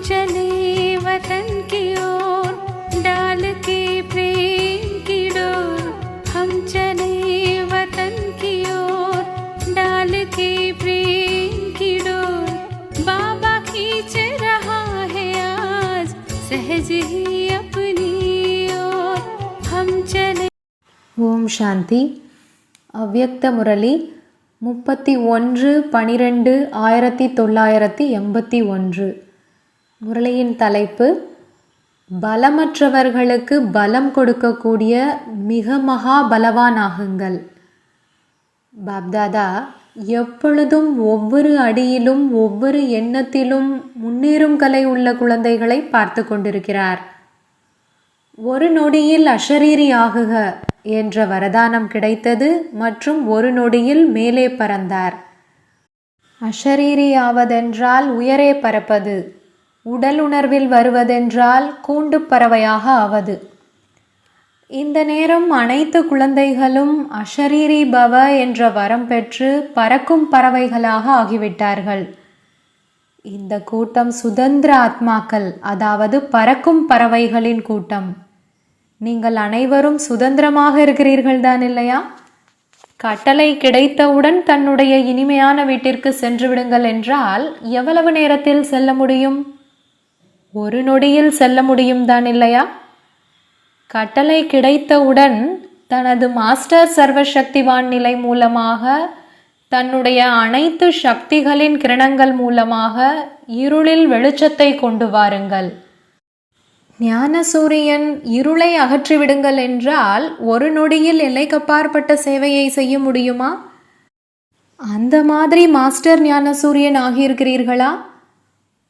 चले वतन की ओर डाल के प्रेम की डोर। हम चले वतन की ओर डाल के प्रेम की डोर। बाबा खींच रहा है आज सहज ही अपनी ओर। हम चले। ஓம் சாந்தி. அவ்யக்த முரளி 31/12/1981. முரளியின் தலைப்பு பலமற்றவர்களுக்கு பலம் கொடுக்கக்கூடிய மிக மகா பலவானாகுங்கள். பாப்தாதா எப்பொழுதும் ஒவ்வொரு அடியிலும் ஒவ்வொரு எண்ணத்திலும் முன்னேறும் கலை உள்ள குழந்தைகளை பார்த்து கொண்டிருக்கிறார். ஒரு நொடியில் அஷரீரி ஆகுக என்ற வரதானம் கிடைத்தது மற்றும் ஒரு நொடியில் மேலே பறந்தார். அஷரீரி ஆவதென்றால் உயரே பறப்பது, உடல் உணர்வில் வருவதென்றால் கூண்டு பறவையாக ஆவது. இந்த நேரம் அனைத்து குழந்தைகளும் அஷரீரி பவ என்ற வரம் பெற்று பறக்கும் பறவைகளாக ஆகிவிட்டார்கள். இந்த கூட்டம் சுதந்திர ஆத்மாக்கள், அதாவது பறக்கும் பறவைகளின் கூட்டம். நீங்கள் அனைவரும் சுதந்திரமாக இருக்கிறீர்கள் தான் இல்லையா? கட்டளை கிடைத்தவுடன் தன்னுடைய இனிமையான வீட்டிற்கு சென்று விடுங்கள் என்றால் எவ்வளவு நேரத்தில் செல்ல முடியும்? ஒரு நொடியில் செல்ல முடியும் தான் இல்லையா? கட்டளை கிடைத்தவுடன் தனது மாஸ்டர் சர்வசக்திவான் நிலை மூலமாக தன்னுடைய அனைத்து சக்திகளின் கிரணங்கள் மூலமாக இருளில் வெளிச்சத்தை கொண்டு வாருங்கள். ஞான சூரியன் இருளை அகற்றிவிடுங்கள் என்றால் ஒரு நொடியில் எல்லைக்கப்பாற்பட்ட சேவையை செய்ய முடியுமா? அந்த மாதிரி மாஸ்டர் ஞான சூரியன் ஆகியிருக்கிறீர்களா?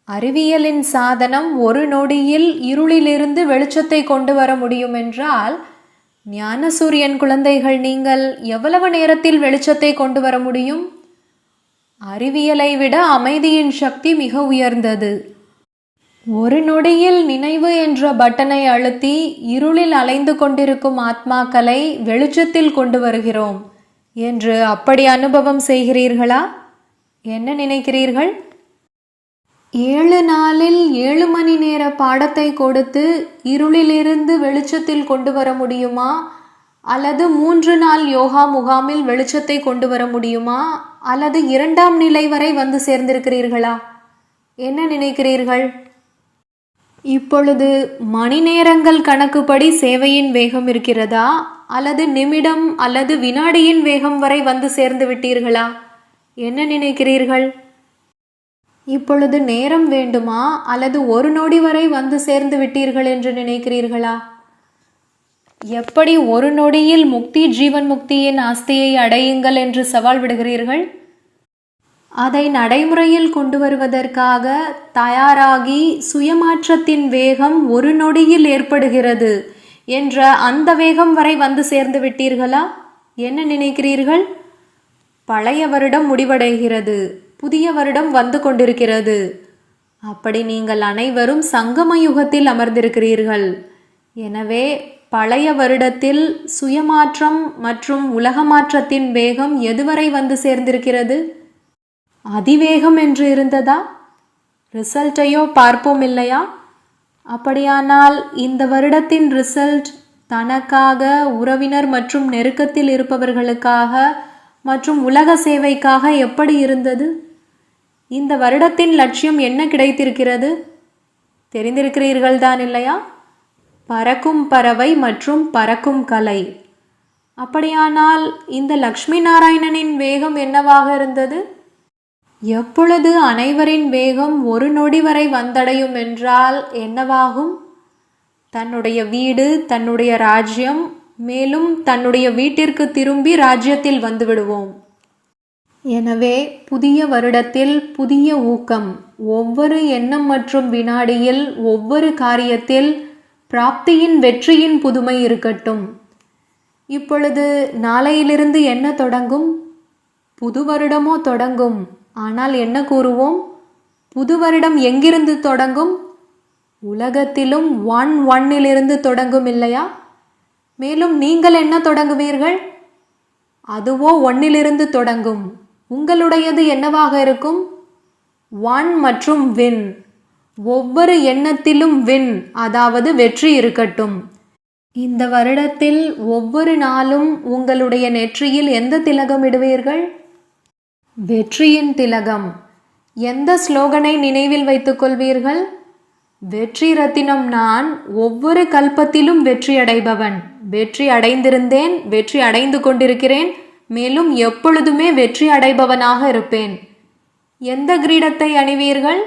அறிவியலின் சாதனம் ஒரு நொடியில் இருளிலிருந்து வெளிச்சத்தை கொண்டு வர முடியும் என்றால் ஞான சூரியன் குழந்தைகள் நீங்கள் எவ்வளவு நேரத்தில் வெளிச்சத்தை கொண்டு வர முடியும்? அறிவியலை விட அமைதியின் சக்தி மிக உயர்ந்தது. ஒரு நொடியில் நினைவு என்ற பட்டனை அழுத்தி இருளில் அலைந்து கொண்டிருக்கும் ஆத்மாக்களை வெளிச்சத்தில் கொண்டு வருகிறோம் என்று அப்படி அனுபவம் செய்கிறீர்களா? என்ன நினைக்கிறீர்கள்? 7 நாளில் 7 மணி நேர பாடத்தை கொடுத்து இருளிலிருந்து வெளிச்சத்தில் கொண்டு வர முடியுமா? அல்லது 3 நாள் யோகா முகாமில் வெளிச்சத்தை கொண்டு வர முடியுமா? அல்லது 2ஆம் நிலை வரை வந்து சேர்ந்திருக்கிறீர்களா? என்ன நினைக்கிறீர்கள்? இப்பொழுது மணி நேரங்கள் கணக்குப்படி சேவையின் வேகம் இருக்கிறதா? அல்லது நிமிடம் அல்லது வினாடியின் வேகம் வரை வந்து சேர்ந்து விட்டீர்களா? என்ன நினைக்கிறீர்கள்? இப்பொழுது நேரம் வேண்டுமா அல்லது ஒரு நொடி வரை வந்து சேர்ந்து விட்டீர்கள் என்று நினைக்கிறீர்களா? எப்படி ஒரு நொடியில் முக்தி ஜீவன் முக்தியின் ஆஸ்தியை அடையுங்கள் என்று சவால் விடுகிறீர்கள்? அதை நடைமுறையில் கொண்டு வருவதற்காக தயாராகி சுயமாற்றத்தின் வேகம் ஒரு நொடியில் ஏற்படுகிறது என்ற அந்த வேகம் வரை வந்து சேர்ந்து விட்டீர்களா? என்ன நினைக்கிறீர்கள்? பழைய வருடம் முடிவடைகிறது, புதிய வருடம் வந்து கொண்டிருக்கிறது. அப்படி நீங்கள் அனைவரும் சங்கம யுகத்தில் அமர்ந்திருக்கிறீர்கள். எனவே பழைய வருடத்தில் சுயமாற்றம் மற்றும் உலக மாற்றத்தின் வேகம் எதுவரை வந்து சேர்ந்திருக்கிறது? அதிவேகம் என்று இருந்ததா? ரிசல்ட்டையோ பார்ப்போம் இல்லையா? அப்படியானால் இந்த வருடத்தின் ரிசல்ட் தனக்காக, உறவினர் மற்றும் நெருக்கத்தில் இருப்பவர்களுக்காக மற்றும் உலக சேவைக்காக எப்படி இருந்தது? இந்த வருடத்தின் லட்சியம் என்ன கிடைத்திருக்கிறது? தெரிந்திருக்கிறீர்கள் தான் இல்லையா? பறக்கும் பறவை மற்றும் பறக்கும் கலை. அப்படியானால் இந்த லக்ஷ்மி நாராயணனின் வேகம் என்னவாக இருந்தது? எப்பொழுது அனைவரின் வேகம் ஒரு நொடி வரை வந்தடையும் என்றால் என்னவாகும்? தன்னுடைய வீடு, தன்னுடைய ராஜ்யம், மேலும் தன்னுடைய வீட்டிற்கு திரும்பி ராஜ்யத்தில் வந்துவிடுவோம். எனவே புதிய வருடத்தில் புதிய ஊக்கம், ஒவ்வொரு எண்ணம் மற்றும் வினாடியில் ஒவ்வொரு காரியத்தில் பிராப்தியின் வெற்றியின் புதுமை இருக்கட்டும். இப்பொழுது நாளையிலிருந்து என்ன தொடங்கும்? புது வருடமோ தொடங்கும். ஆனால் என்ன கூறுவோம்? புது வருடம் எங்கிருந்து தொடங்கும்? உலகத்திலும் 1-1லிருந்து தொடங்கும் இல்லையா? மேலும் நீங்கள் என்ன தொடங்குவீர்கள்? அதுவோ 1லிருந்து தொடங்கும். உங்களுடையது என்னவாக இருக்கும்? 1 மற்றும் வின். ஒவ்வொரு எண்ணத்திலும் வின், அதாவது வெற்றி இருக்கட்டும். இந்த வருடத்தில் ஒவ்வொரு நாளும் உங்களுடைய நெற்றியில் எந்த திலகம் இடுவீர்கள்? வெற்றியின் திலகம். எந்த ஸ்லோகனை நினைவில் வைத்துக் கொள்வீர்கள்? வெற்றி ரத்தினம் நான், ஒவ்வொரு கல்பத்திலும் வெற்றி அடைபவன். வெற்றி அடைந்திருந்தேன், வெற்றி அடைந்து கொண்டிருக்கிறேன், மேலும் எப்பொழுதுமே வெற்றி அடைபவனாக இருப்பேன். எந்த கிரீடத்தை அணிவீர்கள்?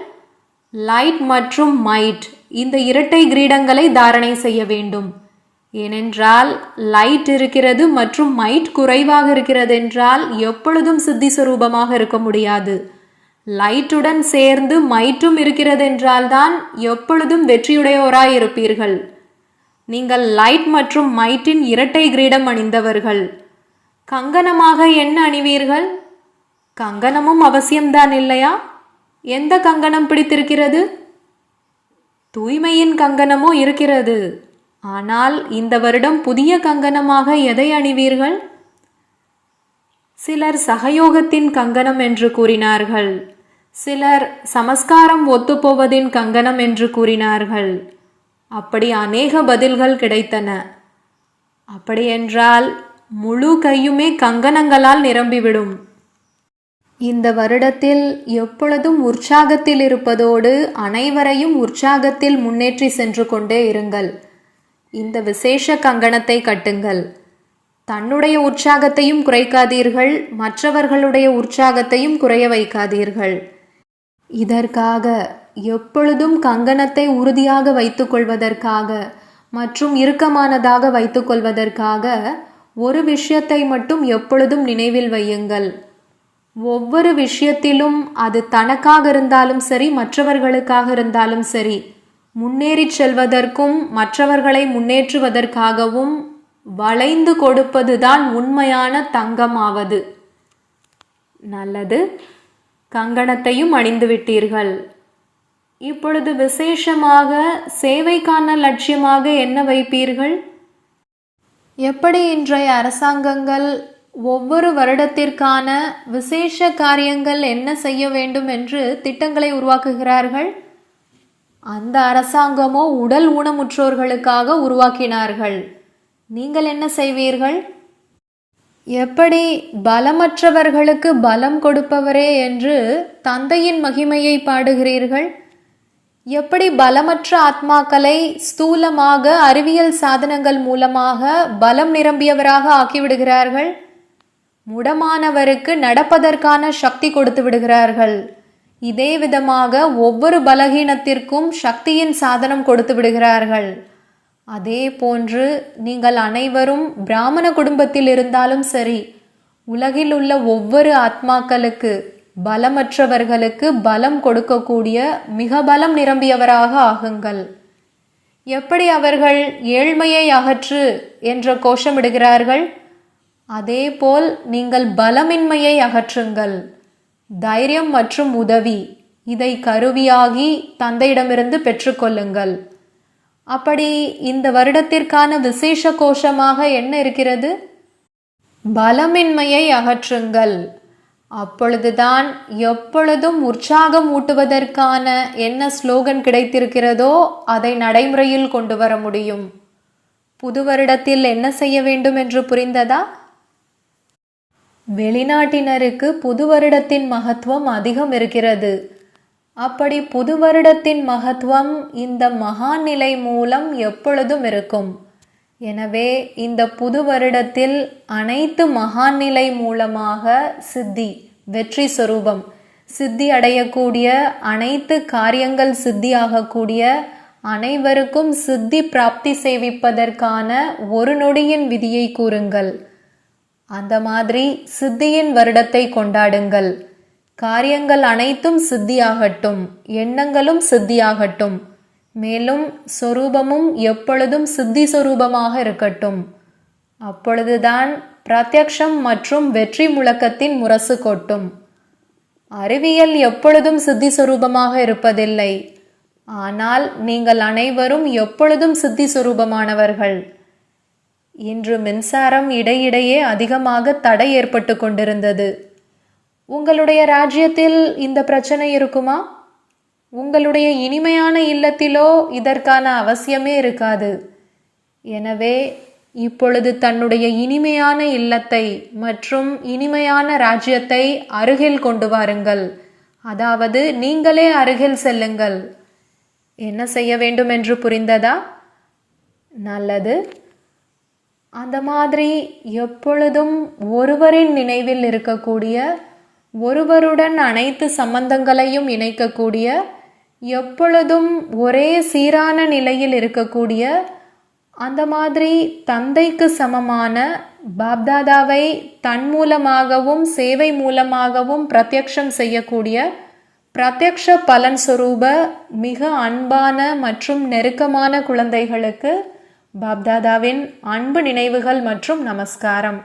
லைட் மற்றும் மைட், இந்த இரட்டை கிரீடங்களை தாரணை செய்ய வேண்டும். ஏனென்றால் லைட் இருக்கிறது மற்றும் மைட் குறைவாக இருக்கிறது என்றால் எப்பொழுதும் சித்தி சுரூபமாக இருக்க முடியாது. லைட்டுடன் சேர்ந்து மைட்டும் இருக்கிறது என்றால்தான் எப்பொழுதும் வெற்றியுடையோராய் இருப்பீர்கள். நீங்கள் லைட் மற்றும் மைட்டின் இரட்டை கிரீடம் அணிந்தவர்கள். கங்கணமாக என்ன அணிவீர்கள்? கங்கணமும் அவசியம்தான் இல்லையா? எந்த கங்கணம் பிடித்திருக்கிறது? தூய்மையின் கங்கணமோ இருக்கிறது. ஆனால் இந்த வருடம் புதிய கங்கணமாக எதை அணிவீர்கள்? சிலர் சகயோகத்தின் கங்கணம் என்று கூறினார்கள். சிலர் சமஸ்காரம் ஒத்துப்போவதின் கங்கணம் என்று கூறினார்கள். அப்படி அநேக பதில்கள் கிடைத்தன. அப்படியென்றால் முழு கையுமே கங்கணங்களால் நிரம்பிவிடும். இந்த வருடத்தில் எப்பொழுதும் உற்சாகத்தில் இருப்பதோடு அனைவரையும் உற்சாகத்தில் முன்னேற்றி சென்று கொண்டே இருங்கள். இந்த விசேஷ கங்கணத்தை கட்டுங்கள். தன்னுடைய உற்சாகத்தையும் குறைக்காதீர்கள், மற்றவர்களுடைய உற்சாகத்தையும் குறைய வைக்காதீர்கள். இதற்காக எப்பொழுதும் கங்கணத்தை உறுதியாக வைத்துக்கொள்வதற்காக மற்றும் இறுக்கமானதாக வைத்துக்கொள்வதற்காக ஒரு விஷயத்தை மட்டும் எப்பொழுதும் நினைவில் வையுங்கள். ஒவ்வொரு விஷயத்திலும் அது தனக்காக இருந்தாலும் சரி, மற்றவர்களுக்காக இருந்தாலும் சரி, முன்னேறி செல்வதற்கும் மற்றவர்களை முன்னேற்றுவதற்காகவும் வளைந்து கொடுப்பதுதான் உண்மையான தங்கமாவது. நல்லது, கங்கணத்தையும் அணிந்து விட்டீர்கள். இப்பொழுது விசேஷமாக சேவைக்கான லட்சியமாக என்ன வைப்பீர்கள்? எப்படி இன்றைய அரசாங்கங்கள் ஒவ்வொரு வருடத்திற்கான விசேஷ காரியங்கள் என்ன செய்ய வேண்டும் என்று திட்டங்களை உருவாக்குகிறார்கள்? அந்த அரசாங்கமோ உடல் ஊனமுற்றோர்களுக்காக உருவாக்கினார்கள். நீங்கள் என்ன செய்வீர்கள்? எப்படி பலமற்றவர்களுக்கு பலம் கொடுப்பவரே என்று தந்தையின் மகிமையை பாடுகிறீர்கள்? எப்படி பலமற்ற ஆத்மாக்களை ஸ்தூலமாக அறிவியல் சாதனங்கள் மூலமாக பலம் நிரம்பியவராக ஆக்கிவிடுகிறார்கள்? முடமானவருக்கு நடப்பதற்கான சக்தி கொடுத்து விடுகிறார்கள். இதே விதமாக ஒவ்வொரு பலகீனத்திற்கும் சக்தியின் சாதனம் கொடுத்து விடுகிறார்கள். அதே போன்று நீங்கள் அனைவரும் பிராமண குடும்பத்தில் இருந்தாலும் சரி, உலகில் உள்ள ஒவ்வொரு ஆத்மாக்களுக்கு, பலமற்றவர்களுக்கு பலம் கொடுக்கக்கூடிய மிக பலம் நிரம்பியவராக ஆகுங்கள். எப்படி அவர்கள் ஏழ்மையை அகற்று என்ற கோஷமிடுகிறார்கள், அதேபோல் நீங்கள் பலமின்மையை அகற்றுங்கள். தைரியம் மற்றும் உதவி, இதை கருவியாகி தந்தையிடமிருந்து பெற்றுக்கொள்ளுங்கள். அப்படி இந்த வருடத்திற்கான விசேஷ கோஷமாக என்ன இருக்கிறது? பலமின்மையை அகற்றுங்கள். அப்பொழுதுதான் எப்பொழுதும் உற்சாகம் ஊட்டுவதற்கான என்ன ஸ்லோகன் கிடைத்திருக்கிறதோ அதை நடைமுறையில் கொண்டு வர முடியும். புது வருடத்தில் என்ன செய்ய வேண்டும் என்று புரிந்ததா? வெளிநாட்டினருக்கு புது வருடத்தின் மகத்துவம் அதிகம் இருக்கிறது. அப்படி புது வருடத்தின் மகத்துவம் இந்த மகான் நிலை மூலம் எப்பொழுதும் இருக்கும். எனவே இந்த புது வருடத்தில் அனைத்து மகான் நிலை மூலமாக சித்தி, வெற்றி சொரூபம், சித்தி அடையக்கூடிய அனைத்து காரியங்கள் சித்தியாகக்கூடிய அனைவருக்கும் சித்தி பிராப்தி சேவிப்பதற்கான ஒரு நொடியின் விதியை கூறுங்கள். அந்த மாதிரி சித்தியின் வருடத்தை கொண்டாடுங்கள். காரியங்கள் அனைத்தும் சித்தியாகட்டும், எண்ணங்களும் சித்தியாகட்டும், மேலும் சொரூபமும் எப்பொழுதும் சித்தி சொரூபமாக இருக்கட்டும். அப்பொழுதுதான் பிரத்யக்ஷம் மற்றும் வெற்றி முழக்கத்தின் முரசு கொட்டும். அறிவியல் எப்பொழுதும் சித்தி சொரூபமாக இருப்பதில்லை. ஆனால் நீங்கள் அனைவரும் எப்பொழுதும் சித்தி சொரூபமானவர்கள். இன்று மின்சாரம் இடையிடையே அதிகமாக தடை ஏற்பட்டு கொண்டிருந்தது. உங்களுடைய ராஜ்யத்தில் இந்த பிரச்சனை இருக்குமா? உங்களுடைய இனிமையான இல்லத்திலோ இதற்கான அவசியமே இருக்காது. எனவே இப்பொழுது தன்னுடைய இனிமையான இல்லத்தை மற்றும் இனிமையான ராஜ்யத்தை அருகில் கொண்டு வாருங்கள். அதாவது நீங்களே அருகில் செல்லுங்கள். என்ன செய்ய வேண்டும் என்று புரிந்ததா? நல்லது. அந்த மாதிரி எப்பொழுதும் ஒருவரின் நினைவில் இருக்கக்கூடிய, ஒருவருடன் அனைத்து சம்பந்தங்களையும் இணைக்கக்கூடிய, எப்பொழுதும் ஒரே சீரான நிலையில் இருக்கக்கூடிய, அந்த மாதிரி தந்தைக்கு சமமான பாப்தாதாவை தன் மூலமாகவும் சேவை மூலமாகவும் பிரத்யக்ஷம் செய்யக்கூடிய பிரத்யக்ஷ பலன் சொரூப மிக அன்பான மற்றும் நெருக்கமான குழந்தைகளுக்கு பாப்தாதாவின் அன்பு நினைவுகள் மற்றும் நமஸ்காரம்.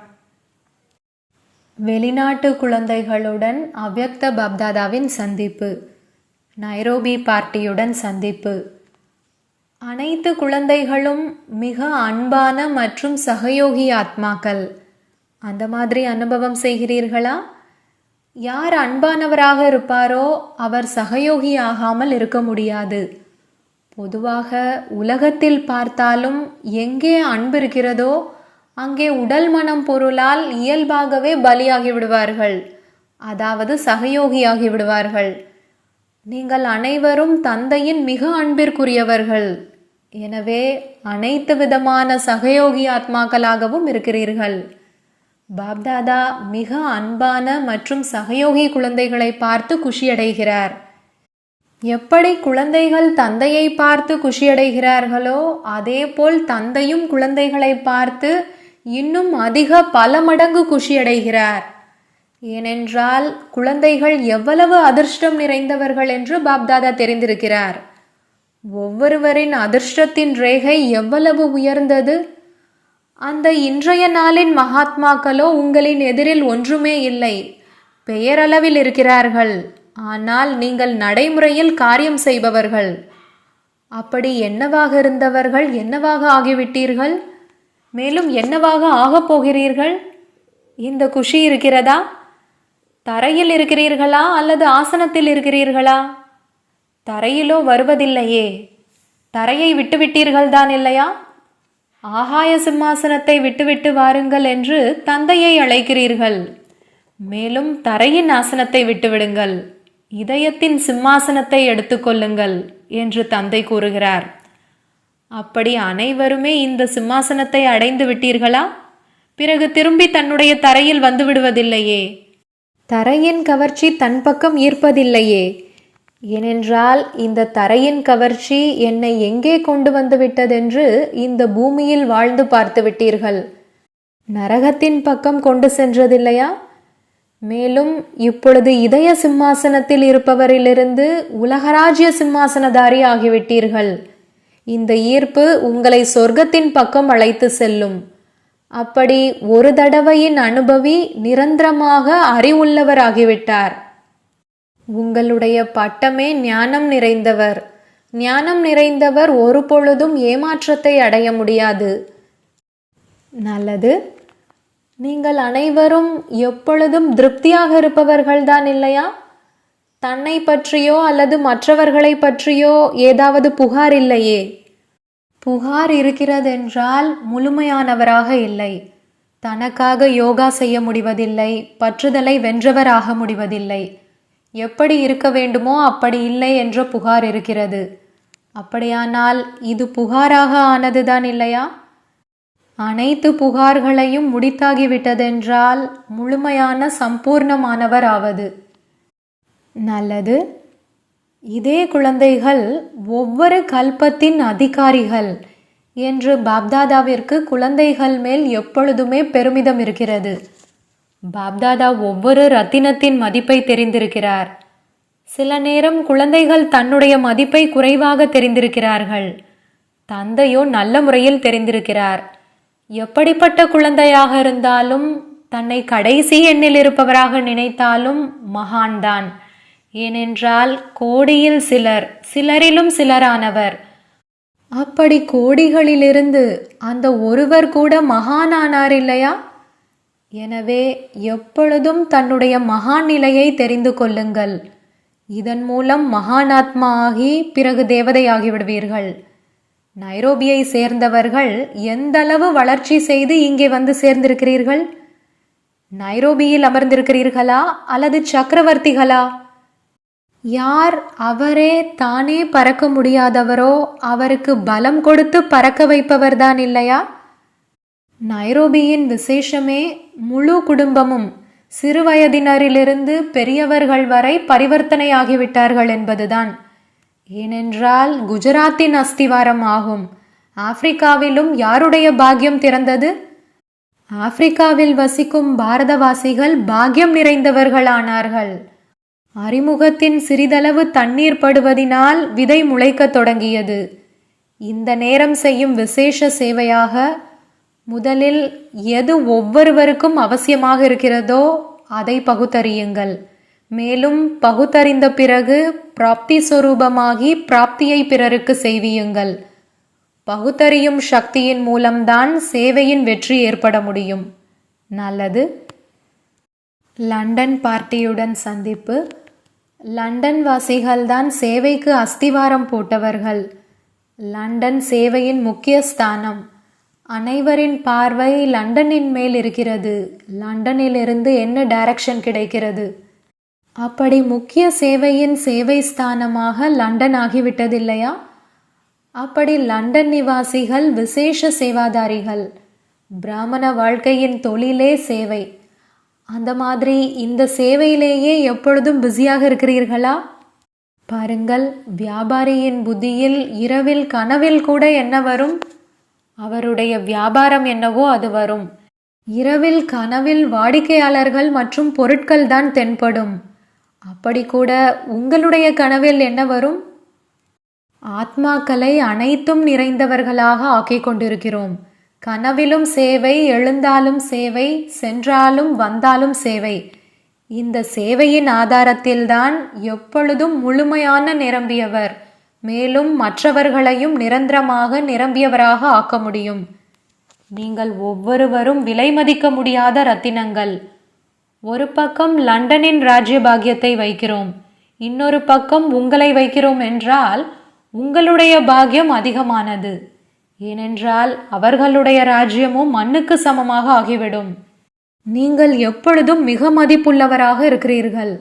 வெளிநாட்டு குழந்தைகளுடன் அவ்யக்த பாப்தாதாவின் சந்திப்பு, நைரோபி பார்ட்டியுடன் சந்திப்பு. அனைத்து குழந்தைகளும் மிக அன்பான மற்றும் சகயோகி ஆத்மாக்கள். அந்த மாதிரி அனுபவம் செய்கிறீர்களா? யார் அன்பானவராக இருப்பாரோ அவர் சகயோகி ஆகாமல் இருக்க முடியாது. பொதுவாக உலகத்தில் பார்த்தாலும் எங்கே அன்பு இருக்கிறதோ அங்கே உடல் மனம் பொருளால் இயல்பாகவே பலியாகி விடுவார்கள், அதாவது சகயோகியாகி விடுவார்கள். நீங்கள் அனைவரும் தந்தையின் மிக அன்பிற்குரியவர்கள். எனவே அனைத்து விதமான சகயோகி ஆத்மாக்களாகவும் இருக்கிறீர்கள். பாப்தாதா மிக அன்பான மற்றும் சகயோகி குழந்தைகளை பார்த்து குஷியடைகிறார். எப்படி குழந்தைகள் தந்தையை பார்த்து குஷியடைகிறார்களோ அதேபோல் தந்தையும் குழந்தைகளை பார்த்து இன்னும் அதிக பல மடங்கு குஷியடைகிறார். ஏனென்றால் குழந்தைகள் எவ்வளவு அதிர்ஷ்டம் நிறைந்தவர்கள் என்று பாப்தாதா தெரிந்திருக்கிறார். ஒவ்வொருவரின் அதிர்ஷ்டத்தின் ரேகை எவ்வளவு உயர்ந்தது! அந்த இன்றைய நாளின் மகாத்மாக்களோ உங்களின் எதிரில் ஒன்றுமே இல்லை, பெயரளவில் இருக்கிறார்கள். ஆனால் நீங்கள் நடைமுறையில் காரியம் செய்பவர்கள். அப்படி என்னவாக இருந்தவர்கள் என்னவாக ஆகிவிட்டீர்கள், மேலும் என்னவாக ஆகப் போகிறீர்கள்? இந்த குஷி இருக்கிறதா? தரையில் இருக்கிறீர்களா அல்லது ஆசனத்தில் இருக்கிறீர்களா? தரையிலோ வருவதில்லையே. தரையை விட்டுவிட்டீர்கள்தான் இல்லையா? ஆகாய சிம்மாசனத்தை விட்டுவிட்டு வாருங்கள் என்று தந்தையை அழைக்கிறீர்கள். மேலும் தரையின் ஆசனத்தை விட்டுவிடுங்கள், இதயத்தின் சிம்மாசனத்தை எடுத்துக்கொள்ளுங்கள் என்று தந்தை கூறுகிறார். அப்படி அனைவருமே இந்த சிம்மாசனத்தை அடைந்து விட்டீர்களா? பிறகு திரும்பி தன்னுடைய தரையில் வந்து விடுவதில்லையே. தரையின் கவர்ச்சி தன் பக்கம் ஈர்ப்பதில்லையே. ஏனென்றால் இந்த தரையின் கவர்ச்சி என்னை எங்கே கொண்டு வந்து விட்டதென்று இந்த பூமியில் வாழ்ந்து பார்த்து விட்டீர்கள். நரகத்தின் பக்கம் கொண்டு சென்றதில்லையா? மேலும் இப்பொழுது இதய சிம்மாசனத்தில் இருப்பவரிலிருந்து உலகராஜ்ய சிம்மாசனதாரி ஆகிவிட்டீர்கள். இந்த ஈர்ப்பு உங்களை சொர்க்கத்தின் பக்கம் அழைத்து செல்லும். அப்படி ஒரு தடவையின் அனுபவி நிரந்தரமாக அறிவுள்ளவர் ஆகிவிட்டார். உங்களுடைய பட்டமே ஞானம் நிறைந்தவர். ஞானம் நிறைந்தவர் ஒரு பொழுதும் ஏமாற்றத்தை அடைய முடியாது. நல்லது. நீங்கள் அனைவரும் எப்பொழுதும் திருப்தியாக இருப்பவர்கள்தான் இல்லையா? தன்னை பற்றியோ அல்லது மற்றவர்களை பற்றியோ ஏதாவது புகார் இல்லையே. புகார் இருக்கிறதென்றால் முழுமையானவராக இல்லை. தனக்காக யோகா செய்ய முடிவதில்லை, பற்றுதலை வென்றவராக முடிவதில்லை. எப்படி இருக்க வேண்டுமோ அப்படி இல்லை என்ற புகார் இருக்கிறது. அப்படியானால் இது புகாராக ஆனதுதான் இல்லையா? அனைத்து புகார்களையும் முடித்தாகிவிட்டதென்றால் முழுமையான சம்பூர்ணமானவர் ஆவது. நல்லது. இதே குழந்தைகள் ஒவ்வொரு கல்பத்தின் அதிகாரிகள் என்று பாப்தாதாவிற்கு குழந்தைகள் மேல் எப்பொழுதுமே பெருமிதம் இருக்கிறது. பாப்தாதா ஒவ்வொரு ரத்தினத்தின் மதிப்பை தெரிந்திருக்கிறார். சில நேரம் குழந்தைகள் தன்னுடைய மதிப்பை குறைவாக தெரிந்திருக்கிறார்கள். தந்தையோ நல்ல முறையில் தெரிந்திருக்கிறார். எப்படிப்பட்ட குழந்தையாக இருந்தாலும் தன்னை கடைசி எண்ணில் இருப்பவராக நினைத்தாலும் மகான்தான். ஏனென்றால் கோடியில் சிலர், சிலரிலும் சிலரானவர். அப்படி கோடிகளிலிருந்து அந்த ஒருவர் கூட மகானானார் இல்லையா? எனவே எப்பொழுதும் தன்னுடைய மகான் நிலையை தெரிந்து கொள்ளுங்கள். இதன் மூலம் மகானாத்மா ஆகி பிறகு தேவதையாகி விடுவீர்கள். நைரோபியை சேர்ந்தவர்கள் எந்தளவு வளர்ச்சி செய்து இங்கே வந்து சேர்ந்திருக்கிறீர்கள்? நைரோபியில் அமர்ந்திருக்கிறீர்களா அல்லது சக்கரவர்த்திகளா? யார் அவரே தானே பறக்க முடியாதவரோ அவருக்கு பலம் கொடுத்து பறக்க வைப்பவர்தான் இல்லையா? நைரோபியின் விசேஷமே முழு குடும்பமும் சிறுவயதினரிலிருந்து பெரியவர்கள் வரை பரிவர்த்தனையாகிவிட்டார்கள் என்பதுதான். ஏனென்றால் குஜராத்தின் அஸ்திவாரம் ஆகும். ஆப்பிரிக்காவிலும் யாருடைய பாக்கியம் திறந்தது? ஆப்பிரிக்காவில் வசிக்கும் பாரதவாசிகள் பாக்கியம் நிறைந்தவர்களானார்கள். அறிமுகத்தின் சிறிதளவு தண்ணீர் படுவதினால் விதை முளைக்கத் தொடங்கியது. இந்த நேரம் செய்யும் விசேஷ சேவையாக முதலில் எது ஒவ்வொருவருக்கும் அவசியமாக இருக்கிறதோ அதை பகுத்தறியுங்கள். மேலும் பகுத்தறிந்த பிறகு பிராப்தி சொரூபமாகி பிராப்தியை பிறருக்கு செய்வியுங்கள். பகுத்தறியும் சக்தியின் மூலம்தான் சேவையின் வெற்றி ஏற்பட முடியும். நல்லது. லண்டன் பார்ட்டியுடன் சந்திப்பு. லண்டன் வாசிகள்தான் சேவைக்கு அஸ்திவாரம் போட்டவர்கள். லண்டன் சேவையின் முக்கிய ஸ்தானம். அனைவரின் பார்வை லண்டனின் மேல் இருக்கிறது. லண்டனிலிருந்து என்ன டைரக்ஷன் கிடைக்கிறது? அப்படி முக்கிய சேவையின் சேவை ஸ்தானமாக லண்டன் ஆகிவிட்டதில்லையா? அப்படி லண்டன் நிவாசிகள் விசேஷ சேவாதாரிகள். பிராமண வாழ்க்கையின் தொழிலே சேவை. அந்த மாதிரி இந்த சேவையிலேயே எப்பொழுதும் பிஸியாக இருக்கிறீர்களா? பாருங்கள், வியாபாரியின் புத்தியில் இரவில் கனவில் கூட என்ன வரும்? அவருடைய வியாபாரம் என்னவோ அது வரும். இரவில் கனவில் வாடிக்கையாளர்கள் மற்றும் பொருட்கள் தான் தென்படும். அப்படி கூட உங்களுடைய கனவில் என்ன வரும்? ஆத்மாக்களை அனைத்தும் நிறைந்தவர்களாக ஆக்கிக் கொண்டிருக்கிறோம். கனவிலும் சேவை, எழுந்தாலும் சேவை, சென்றாலும் வந்தாலும் சேவை. இந்த சேவையின் ஆதாரத்தில்தான் எப்பொழுதும் முழுமையான நிரம்பியவர், மேலும் மற்றவர்களையும் நிரந்தரமாக நிரம்பியவராக ஆக்க முடியும். நீங்கள் ஒவ்வொருவரும் விலை மதிக்க முடியாத ரத்தினங்கள். ஒரு பக்கம் லண்டனின் ராஜ்ய பாக்கியத்தை வைக்கிறோம், இன்னொரு பக்கம் உங்களை வைக்கிறோம் என்றால் உங்களுடைய பாக்கியம் அதிகமானது. ஏனென்றால் அவர்களுடைய ராஜ்யமும் மண்ணுக்கு சமமாக ஆகிவிடும். நீங்கள் எப்பொழுதும் மிக மதிப்புள்ளவராக இருக்கிறீர்கள்.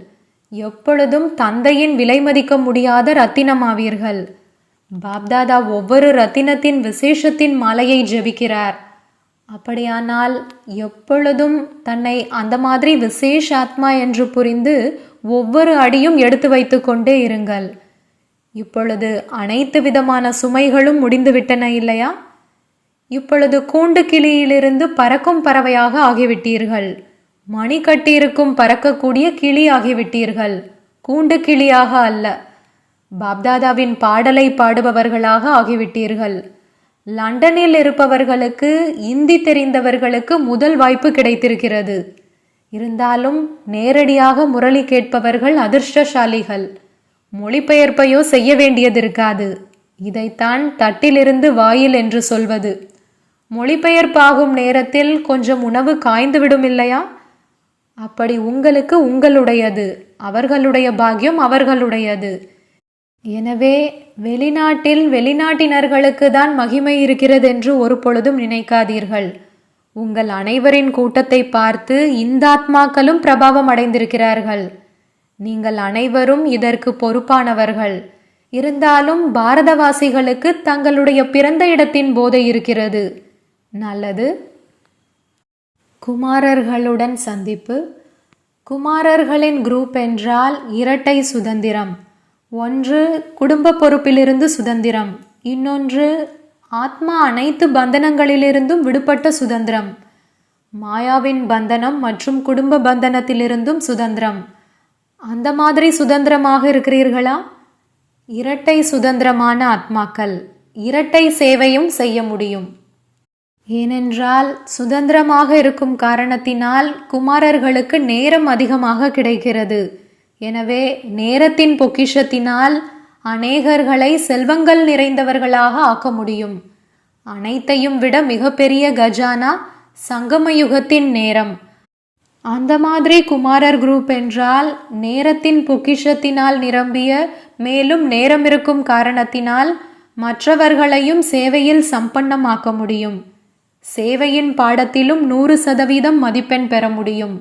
எப்பொழுதும் தந்தையின் விலை மதிக்க முடியாத ரத்தினமாவீர்கள். பாப்தாதா ஒவ்வொரு ரத்தினத்தின் விசேஷத்தின் மாலையை ஜெபிக்கிறார். அப்படியானால் எப்பொழுதும் தன்னை அந்த மாதிரி விசேஷ ஆத்மா என்று புரிந்து ஒவ்வொரு அடியும் எடுத்து வைத்து கொண்டே இருங்கள். இப்பொழுது அனைத்து விதமான சுமைகளும் முடிந்துவிட்டன இல்லையா? இப்பொழுது கூண்டு கிளியிலிருந்து பறக்கும் பறவையாக ஆகிவிட்டீர்கள். மணி கட்டியிருக்கும் பறக்கக்கூடிய கிளி ஆகிவிட்டீர்கள். கூண்டு கிளியாக அல்ல, பாப்தாதாவின் பாடலை பாடுபவர்களாக ஆகிவிட்டீர்கள். லண்டனில் இருப்பவர்களுக்கு, இந்தி தெரிந்தவர்களுக்கு முதல் வாய்ப்பு கிடைத்திருக்கிறது. இருந்தாலும் நேரடியாக முரளி கேட்பவர்கள் அதிர்ஷ்டசாலிகள். மொழிபெயர்ப்பையோ செய்ய வேண்டியதிருக்காது. இதைத்தான் தட்டிலிருந்து வாயில் என்று சொல்வது. மொழிபெயர்ப்பாகும் நேரத்தில் கொஞ்சம் உணவு காய்ந்துவிடும் இல்லையா? அப்படி உங்களுக்கு உங்களுடையது, அவர்களுடைய பாக்கியம் அவர்களுடையது. எனவே வெளிநாட்டில் வெளிநாட்டினர்களுக்கு தான் மகிமை இருக்கிறது என்று ஒரு பொழுதும் நினைக்காதீர்கள். உங்கள் அனைவரின் கூட்டத்தை பார்த்து இந்த ஆத்மாக்களும் பிரபாவம் அடைந்திருக்கிறார்கள். நீங்கள் அனைவரும் இதற்கு பொறுப்பானவர்கள். இருந்தாலும் பாரதவாசிகளுக்கு தங்களுடைய பிறந்த இடத்தின் போதை இருக்கிறது. நல்லது. குமாரர்களுடன் சந்திப்பு. குமாரர்களின் குரூப் என்றால் இரட்டை சுதந்திரம். ஒன்று குடும்ப பொறுப்பிலிருந்து சுதந்திரம், இன்னொன்று ஆத்மா அனைத்து பந்தனங்களிலிருந்தும் விடுபட்ட சுதந்திரம். மாயாவின் பந்தனம் மற்றும் குடும்ப பந்தனத்திலிருந்தும் சுதந்திரம். அந்த மாதிரி சுதந்திரமாக இருக்கிறீர்களா? இரட்டை சுதந்திரமான ஆத்மாக்கள் இரட்டை சேவையும் செய்ய முடியும். ஏனென்றால் சுதந்திரமாக இருக்கும் காரணத்தினால் குமாரர்களுக்கு நேரம் அதிகமாக கிடைக்கிறது. எனவே நேரத்தின் பொக்கிஷத்தினால் அநேகர்களை செல்வங்கள் நிறைந்தவர்களாக ஆக்க முடியும். அனைத்தையும் விட மிகப்பெரிய கஜானா சங்கம யுகத்தின் நேரம். அந்த மாதிரி குமாரர் குரூப் என்றால் நேரத்தின் பொக்கிஷத்தினால் நிரம்பிய, மேலும் நேரம் இருக்கும் காரணத்தினால் மற்றவர்களையும் சேவையில் சம்பன்னமாக்க முடியும். சேவையின் பாடத்திலும் 100% மதிப்பெண் பெற முடியும்.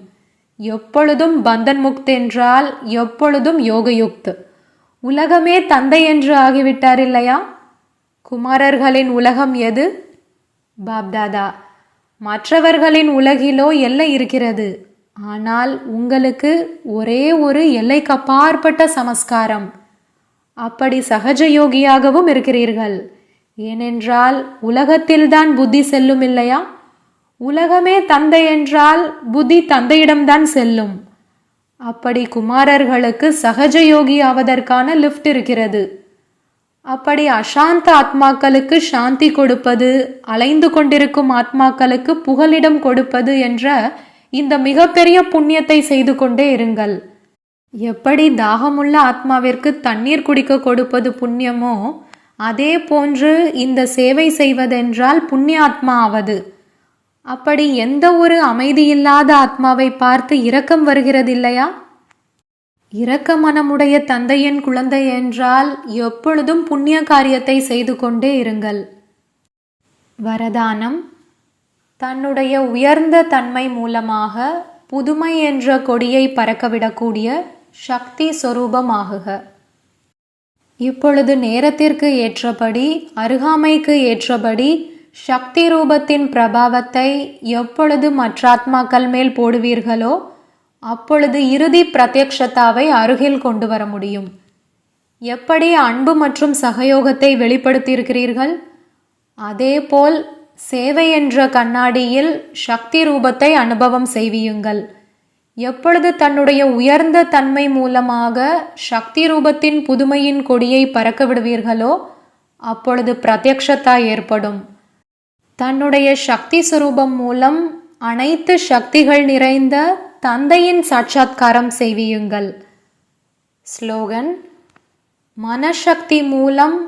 எப்பொழுதும் பந்தன் முக்த் என்றால் எப்பொழுதும் யோகயுக்த். உலகமே தந்தை என்று ஆகிவிட்டார் இல்லையா? குமாரர்களின் உலகம் எது? பாப்தாதா. மற்றவர்களின் உலகிலோ எல்லை இருக்கிறது. ஆனால் உங்களுக்கு ஒரே ஒரு எல்லைக்கு அப்பாற்பட்ட சமஸ்காரம். அப்படி சகஜ யோகியாகவும் இருக்கிறீர்கள். ஏனென்றால் உலகத்தில்தான் புத்தி செல்லும் இல்லையா? உலகமே தந்தை என்றால் புத்தி தந்தையிடம்தான் செல்லும். அப்படி குமாரர்களுக்கு சகஜ யோகி ஆவதற்கான லிஃப்ட் இருக்கிறது. அப்படி அசாந்த ஆத்மாக்களுக்கு சாந்தி கொடுப்பது, அலைந்து கொண்டிருக்கும் ஆத்மாக்களுக்கு புகலிடம் கொடுப்பது என்ற இந்த மிகப்பெரிய புண்ணியத்தை செய்து கொண்டே இருங்கள். எப்படி தாகமுள்ள ஆத்மாவிற்கு தண்ணீர் குடிக்க கொடுப்பது புண்ணியமோ, அதே போன்று இந்த சேவை செய்வதென்றால் புண்ணிய ஆத்மா ஆவது. அப்படி எந்த ஒரு அமைதியில்லாத ஆத்மாவை பார்த்து இரக்கம் வருகிறது இல்லையா? இரக்க மனமுடைய தந்தையின் குழந்தை என்றால் எப்பொழுதும் புண்ணிய காரியத்தை செய்து கொண்டே இருங்கள். வரதானம். தன்னுடைய உயர்ந்த தன்மை மூலமாக புதுமை என்ற கொடியை பறக்கவிடக்கூடிய சக்தி சொரூபமாகுக. இப்பொழுது நேரத்திற்கு ஏற்றபடி, அருகாமைக்கு ஏற்றபடி சக்தி ரூபத்தின் பிரபாவத்தை எப்பொழுது மற்ற ஆத்மாக்கள் மேல் போடுவீர்களோ அப்பொழுது இறுதி பிரத்யக்ஷதாவை அருகில் கொண்டு வர முடியும். எப்படி அன்பு மற்றும் சகயோகத்தை வெளிப்படுத்தியிருக்கிறீர்கள், அதேபோல் சேவை என்ற கண்ணாடியில் சக்தி ரூபத்தை அனுபவம் செய்வியுங்கள். எப்பொழுது தன்னுடைய உயர்ந்த தன்மை மூலமாக சக்தி ரூபத்தின் புதுமையின் கொடியை பறக்க விடுவீர்களோ அப்பொழுது பிரத்யக்ஷதா ஏற்படும். தன்னுடைய சக்தி சுரூபம் மூலம் அனைத்து சக்திகள் நிறைந்த தந்தையின் சாட்சாத்காரம் செய்வியுங்கள். ஸ்லோகன். மனசக்தி மூலம்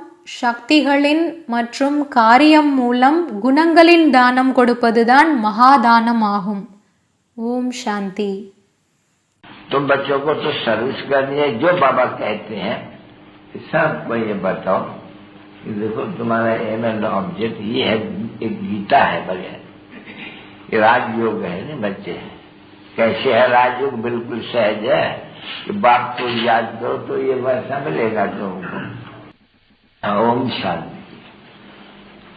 சக்திகளின் மற்றும் காரியம் மூலம் குணங்களின் தானம் கொடுப்பதுதான் மகாதானம் ஆகும். ஓம் சாந்தி. तुम बच्चों को तो सर्विस करनी है, जो बाबा कहते हैं सबको ये बताओ कि देखो तुम्हारा एम एंड ऑब्जेक्ट ये है, एक गीता है बढ़िया, ये राजयोग है ना बच्चे। कैसे है राजयोग? बिल्कुल सहज है कि बाप को याद करो तो ये वैसा मिलेगा तुमको। ओम शांति।